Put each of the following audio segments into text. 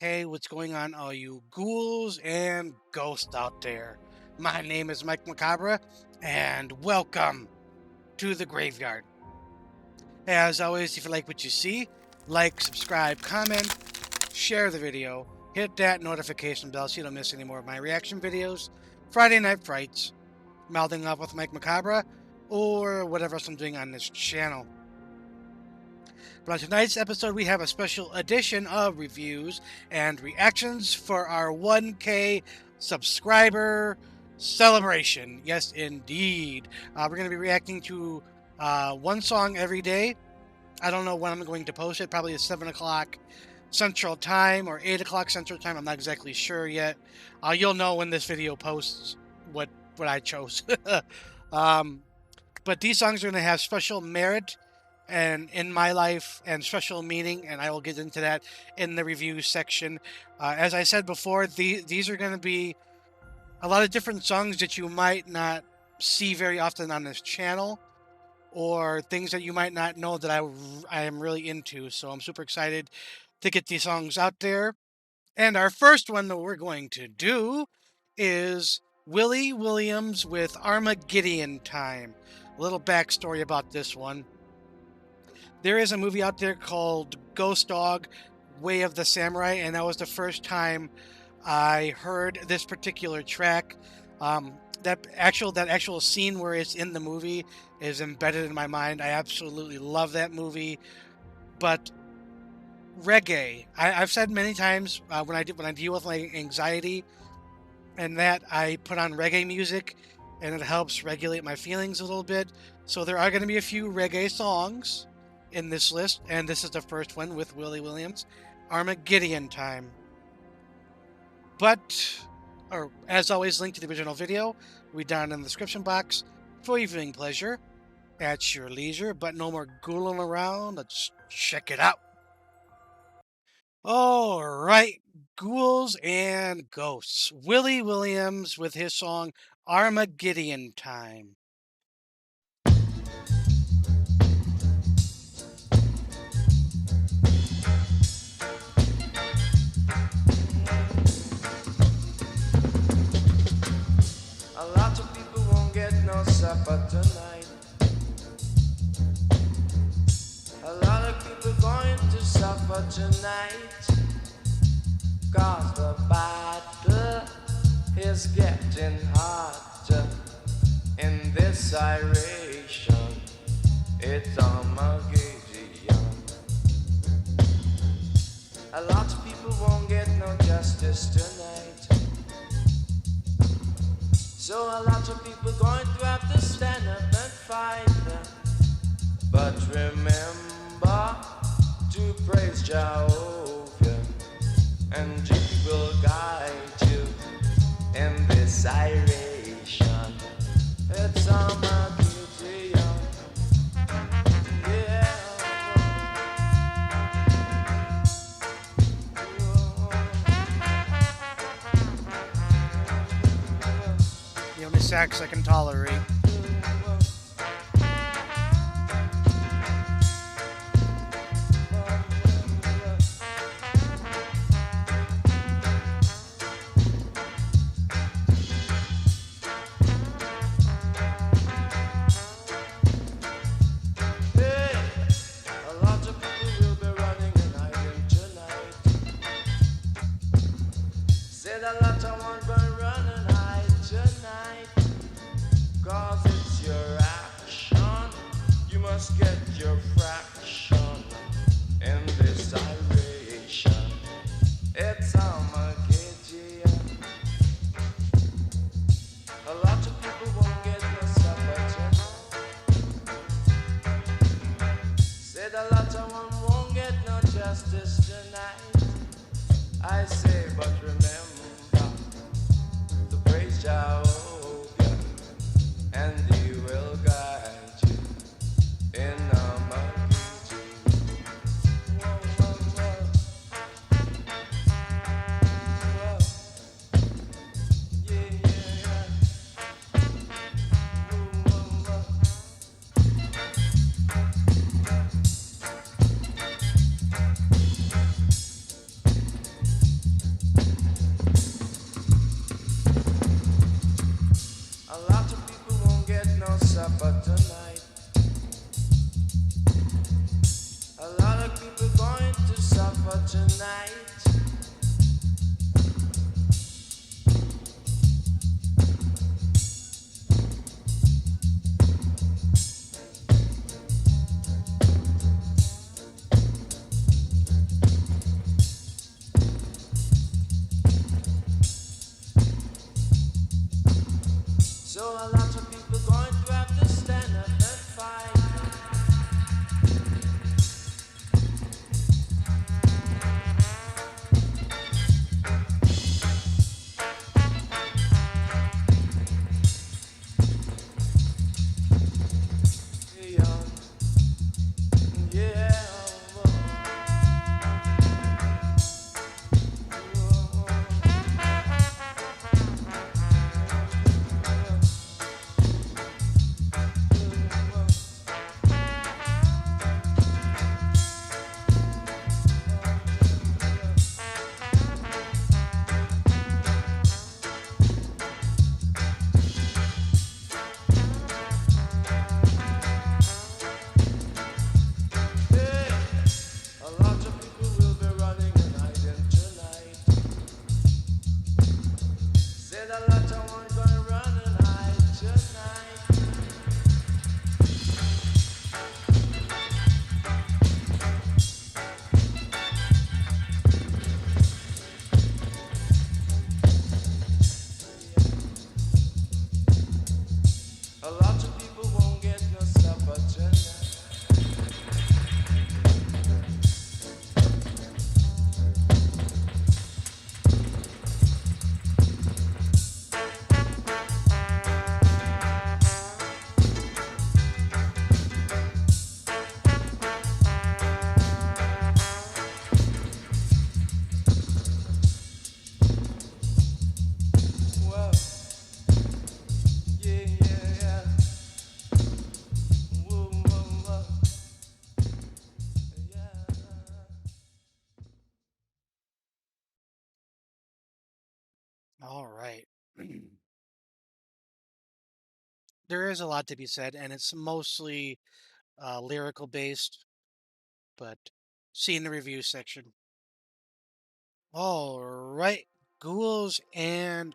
Hey, what's going on, all you ghouls and ghosts out there? My name is Mike Macabre, and welcome to the graveyard. As always, if you like what you see, like, subscribe, comment, share the video, hit that notification bell so you don't miss any more of my reaction videos, Friday Night Frights, Mouthing Up with Mike Macabre, or whatever else I'm doing on this channel. But on tonight's episode, we have a special edition of reviews and reactions for our 1K subscriber celebration. Yes, indeed. We're going to be reacting to one song every day. I don't know when I'm going to post it. Probably at 7 o'clock Central Time or 8 o'clock Central Time. I'm not exactly sure yet. You'll know when this video posts what I chose. But these songs are going to have special merit and in my life and special meaning, and I will get into that in the review section. As I said before, these are going to be a lot of different songs that you might not see very often on this channel, or things that you might not know that I am really into. So I'm super excited to get these songs out there. And our first one that we're going to do is Willie Williams with Armagiddeon Time. A little backstory about this one. There is a movie out there called Ghost Dog, Way of the Samurai, and that was the first time I heard this particular track. That actual scene where it's in the movie is embedded in my mind. I absolutely love that movie. But reggae, I've said many times when I deal with my anxiety, and that I put on reggae music, and it helps regulate my feelings a little bit. So there are going to be a few reggae songs in this list, and this is the first one with Willie Williams, Armagiddeon Time. But, or as always, link to the original video will be down in the description box for your viewing pleasure at your leisure. But no more ghouling around, let's check it out. All right, ghouls and ghosts. Willie Williams with his song Armagiddeon Time. A lot of people won't get no supper tonight. A lot of people going to suffer tonight. 'Cause the battle is getting hotter in this iration. It's Armageddon. A lot of people won't get no justice tonight. So a lot of people going to have to stand up and fight. But remember to praise Jehovah, and He will guide you in this iration. It's Armagiddeon. Yeah. The only sax I can tolerate. A lot of one burn, run and hide tonight. 'Cause it's your action. You must get your fraction in this iration. It's Armageddon. A lot of people won't get no supper tonight. Said a lot of one won't get no justice tonight. I say, but remember to praise Jehovah, and He will guide you in Armageddon. Yeah, yeah, yeah. no supper tonight. A lot of people going to suffer tonight. So a lot of people going to have to stand up and fight. Yeah, yeah. Hey, a lot of people will be running and hiding tonight. Said a lot of one gonna run and hide tonight. A lot of people won't get no supper tonight. Well, yeah, yeah, yeah. Whoa, whoa, whoa. Yeah. All right. There is a lot to be said, and it's mostly lyrical based, but see in the review section. All right. Ghouls and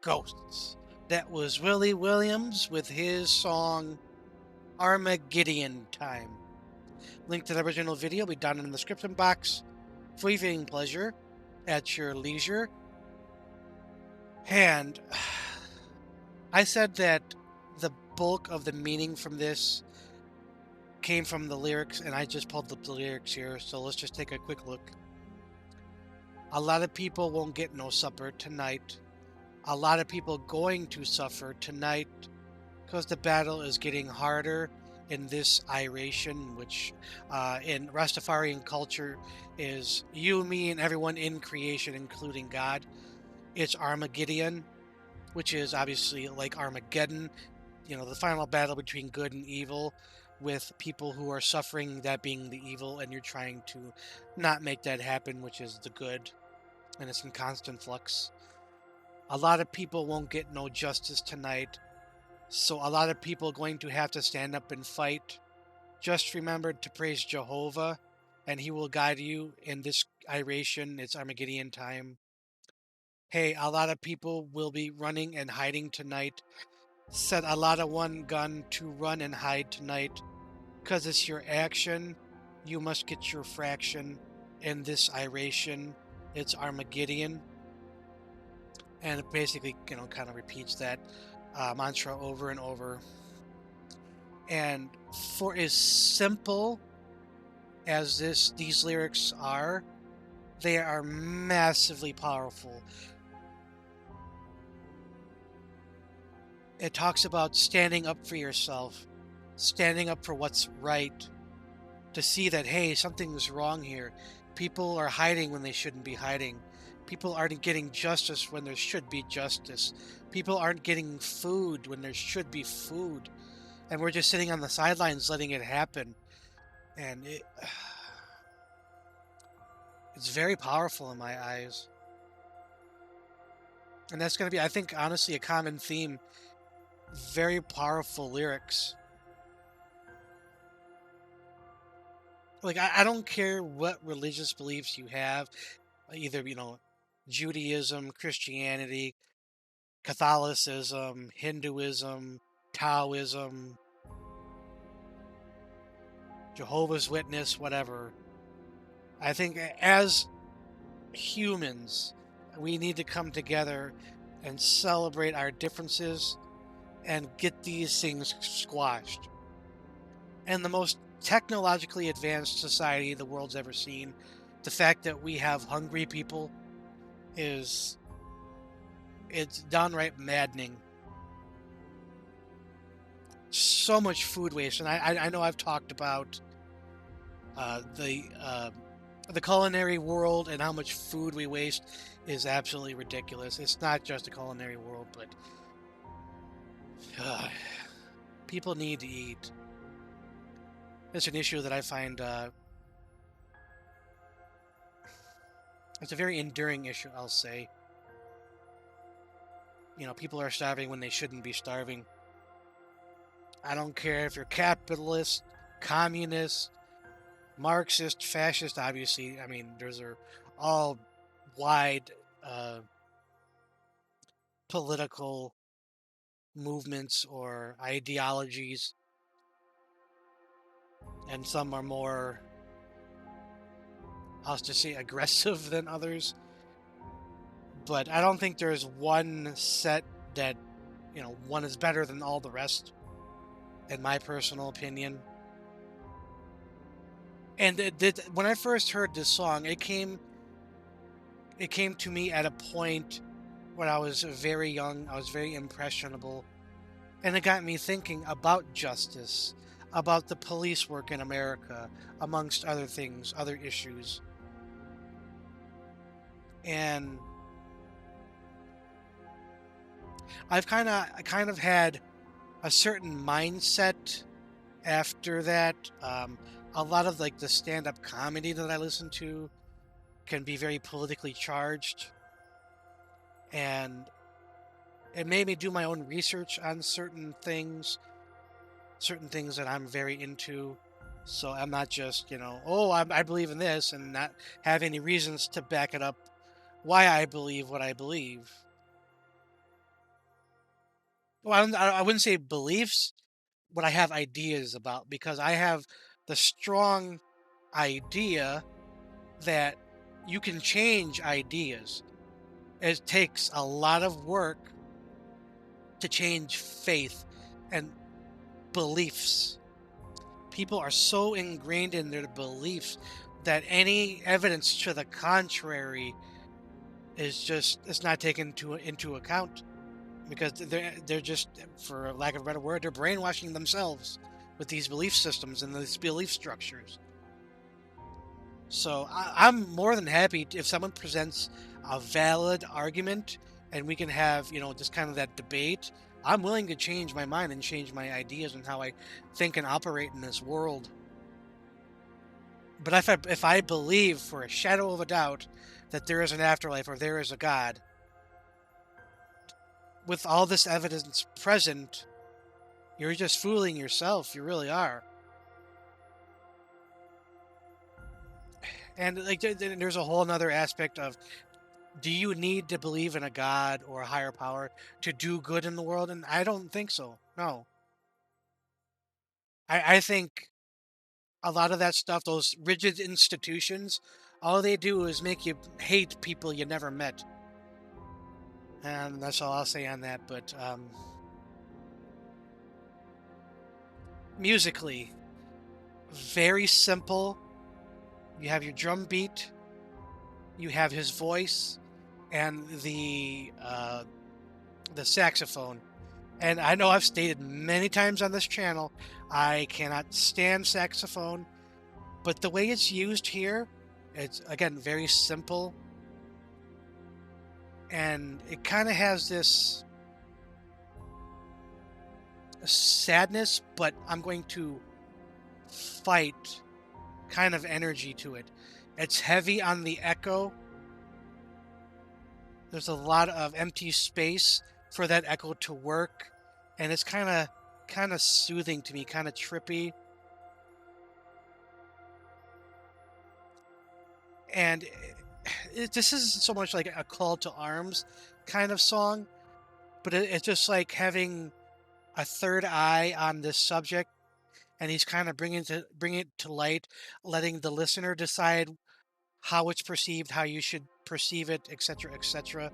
Ghosts. That was Willie Williams with his song Armagiddeon Time. Link to the original video will be down in the description box for your viewing pleasure at your leisure. And I said that the bulk of the meaning from this came from the lyrics, and I just pulled up the lyrics here, so let's just take a quick look. A lot of people won't get no supper tonight. A lot of people going to suffer tonight because the battle is getting harder in this iration, which in Rastafarian culture is you, me, and everyone in creation, including God. It's Armageddon, which is obviously like Armageddon, the final battle between good and evil, with people who are suffering, that being the evil, and you're trying to not make that happen, which is the good, and it's in constant flux. A lot of people won't get no justice tonight, so a lot of people going to have to stand up and fight. Just remember to praise Jehovah, and he will guide you in this iration. It's Armageddon time. Hey, a lot of people will be running and hiding tonight. Set a lot of one gun to run and hide tonight. Because it's your action, you must get your fraction in this iration. It's Armageddon. And it basically, kind of repeats that mantra over and over. And for as simple as these lyrics are, they are massively powerful. It talks about standing up for yourself, standing up for what's right, to see that, hey, something's wrong here. People are hiding when they shouldn't be hiding. People aren't getting justice when there should be justice. People aren't getting food when there should be food. And we're just sitting on the sidelines letting it happen. And it's very powerful in my eyes. And that's going to be, I think, honestly, a common theme very powerful lyrics. Like I don't care what religious beliefs you have, either Judaism, Christianity, Catholicism, Hinduism, Taoism, Jehovah's Witness, whatever. I think as humans, we need to come together and celebrate our differences and get these things squashed. And the most technologically advanced society the world's ever seen, the fact that we have hungry people is it's downright maddening. So much food waste, and I know I've talked about uh, the uh, the culinary world and how much food we waste is absolutely ridiculous. It's not just a culinary world, but uh, people need to eat. It's an issue that I find it's a very enduring issue. I'll say, people are starving when they shouldn't be starving. I don't care if you're capitalist, communist, Marxist, fascist. Obviously, I mean, those are all wide political movements or ideologies, and some are more, I'll just say, aggressive than others. But I don't think there's one set that, one is better than all the rest, in my personal opinion. And when I first heard this song, it came to me at a point when I was very young. I was very impressionable, and it got me thinking about justice, about the police work in America, amongst other things, other issues. And I've kind of had a certain mindset after that. A lot of like the stand-up comedy that I listen to can be very politically charged, and it made me do my own research on certain things that I'm very into. So I'm not just, oh, I believe in this and not have any reasons to back it up why I believe what I believe. Well, I wouldn't say beliefs, what I have ideas about, because I have the strong idea that you can change ideas. It takes a lot of work to change faith and beliefs. People are so ingrained in their beliefs that any evidence to the contrary is just it's not taken into account, because they're just, for lack of a better word, they're brainwashing themselves with these belief systems and these belief structures. So I'm more than happy if someone presents a valid argument and we can have, just kind of that debate. I'm willing to change my mind and change my ideas and how I think and operate in this world. But if I believe for a shadow of a doubt that there is an afterlife or there is a God, with all this evidence present, you're just fooling yourself. You really are. And like there's a whole other aspect of, do you need to believe in a God or a higher power to do good in the world? And I don't think so. No. I think a lot of that stuff, those rigid institutions, all they do is make you hate people you never met. And that's all I'll say on that. But musically, very simple. You have your drum beat, you have his voice, and the saxophone. And I know I've stated many times on this channel, I cannot stand saxophone, but the way it's used here, it's again very simple, and it kind of has this sadness, but I'm going to fight kind of energy to it. It's heavy on the echo. There's a lot of empty space for that echo to work, and it's kind of soothing to me, kind of trippy, and this isn't so much like a call to arms kind of song, but it's just like having a third eye on this subject, and he's kind of bringing it to light, letting the listener decide how it's perceived, how you should perceive it, etc., etc.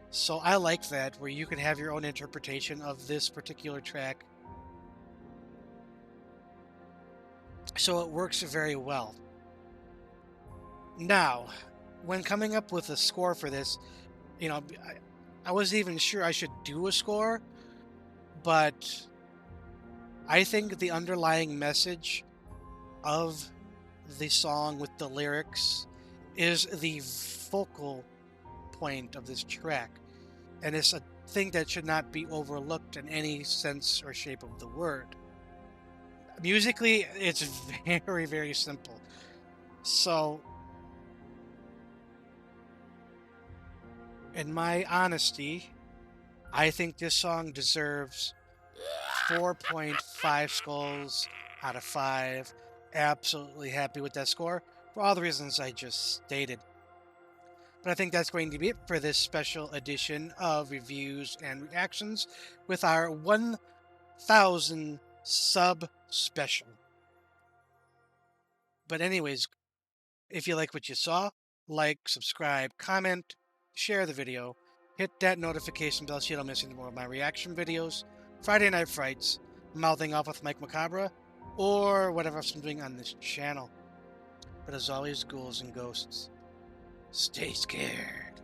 So I like that, where you can have your own interpretation of this particular track. So it works very well. Now, when coming up with a score for this, I wasn't even sure I should do a score, but I think the underlying message of the song with the lyrics is the focal point of this track. And it's a thing that should not be overlooked in any sense or shape of the word. Musically, it's very, very simple. So, in my honesty, I think this song deserves 4.5 skulls out of 5. Absolutely happy with that score for all the reasons I just stated. But I think that's going to be it for this special edition of reviews and reactions with our 1000 sub special. But anyways, if you like what you saw, like, subscribe, comment, share the video, hit that notification bell so you don't miss any more of my reaction videos, Friday Night Frights, Mouthing Off with Mike Macabre, or whatever else I'm doing on this channel. But as always, ghouls and ghosts, stay scared.